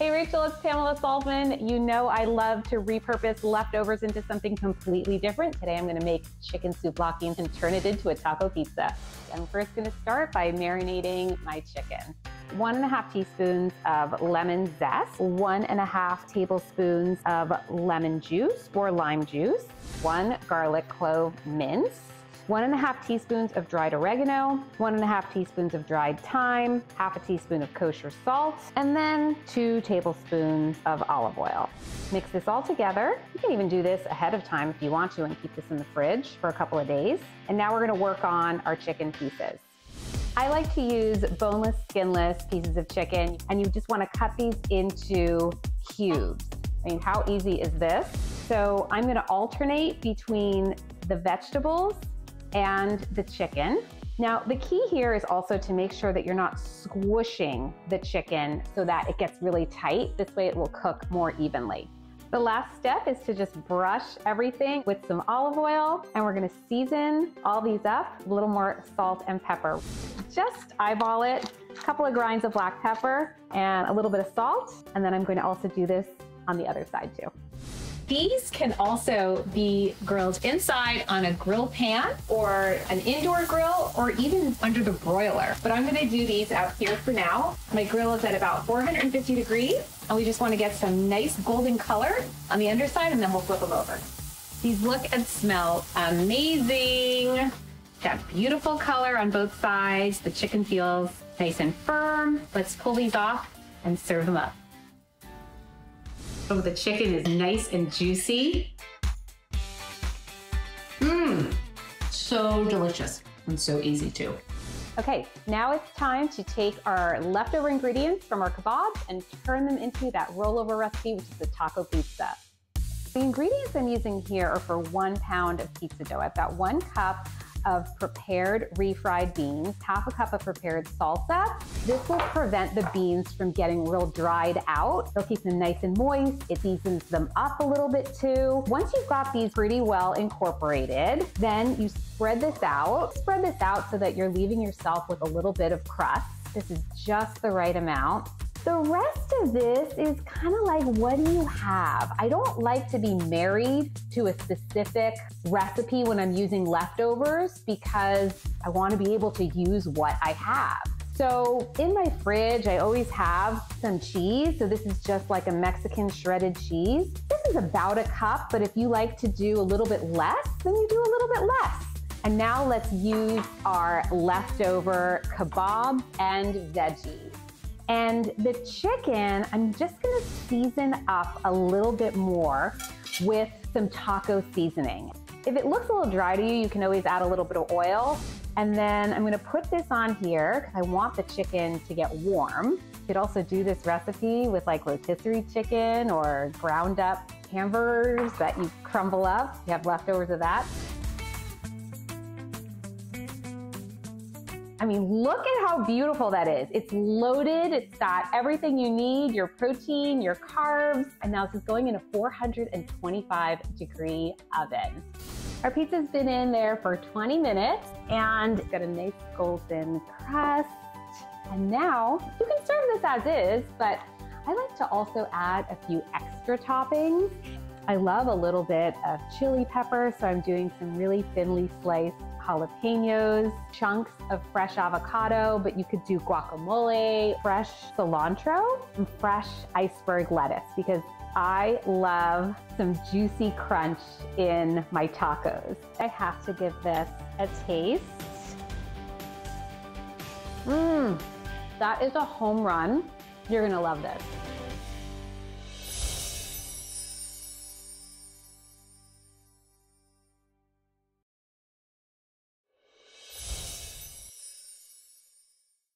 Hey Rachel, it's Pamela Salzman. You know I love to repurpose leftovers into something completely different. Today I'm gonna make chicken souvlaki and turn it into a taco pizza. I'm first gonna start by marinating my chicken. 1.5 teaspoons of lemon zest, 1.5 tablespoons of lemon juice or lime juice, 1 garlic clove mince, 1.5 teaspoons of dried oregano, 1.5 teaspoons of dried thyme, 1/2 teaspoon of kosher salt, and then 2 tablespoons of olive oil. Mix this all together. You can even do this ahead of time if you want to and keep this in the fridge for a couple of days. And now we're gonna work on our chicken pieces. I like to use boneless, skinless pieces of chicken, and you just wanna cut these into cubes. I mean, how easy is this? So I'm gonna alternate between the vegetables and the chicken. Now, the key here is also to make sure that you're not squishing the chicken so that it gets really tight. This way it will cook more evenly. The last step is to just brush everything with some olive oil, and we're gonna season all these up, a little more salt and pepper. Just eyeball it, a couple of grinds of black pepper and a little bit of salt, and then I'm going to also do this on the other side too. These can also be grilled inside on a grill pan or an indoor grill or even under the broiler. But I'm gonna do these out here for now. My grill is at about 450 degrees, and we just wanna get some nice golden color on the underside, and then we'll flip them over. These look and smell amazing. Got beautiful color on both sides. The chicken feels nice and firm. Let's pull these off and serve them up. Oh, the chicken is nice and juicy. So delicious and so easy too. Okay, now it's time to take our leftover ingredients from our kebabs and turn them into that rollover recipe, which is the taco pizza. The ingredients I'm using here are for 1 pound of pizza dough. I've got 1 cup of prepared refried beans, 1/2 cup of prepared salsa. This will prevent the beans from getting real dried out. It'll keep them nice and moist. It seasons them up a little bit too. Once you've got these pretty well incorporated, then you spread this out. Spread this out so that you're leaving yourself with a little bit of crust. This is just the right amount. The rest of this is kind of like, what do you have? I don't like to be married to a specific recipe when I'm using leftovers because I want to be able to use what I have. So in my fridge, I always have some cheese. So this is just like a Mexican shredded cheese. This is about 1 cup, but if you like to do a little bit less, then you do a little bit less. And now let's use our leftover kebab and veggies. And the chicken, I'm just gonna season up a little bit more with some taco seasoning. If it looks a little dry to you, you can always add a little bit of oil. And then I'm gonna put this on here because I want the chicken to get warm. You could also do this recipe with like rotisserie chicken or ground up hamburgers that you crumble up. You have leftovers of that. I mean, look at how beautiful that is. It's loaded, it's got everything you need, your protein, your carbs, and now this is going in a 425-degree oven. Our pizza's been in there for 20 minutes, and it's got a nice golden crust. And now, you can serve this as is, but I like to also add a few extra toppings. I love a little bit of chili pepper, so I'm doing some really thinly sliced jalapenos, chunks of fresh avocado, but you could do guacamole, fresh cilantro, and fresh iceberg lettuce because I love some juicy crunch in my tacos. I have to give this a taste. That is a home run. You're gonna love this.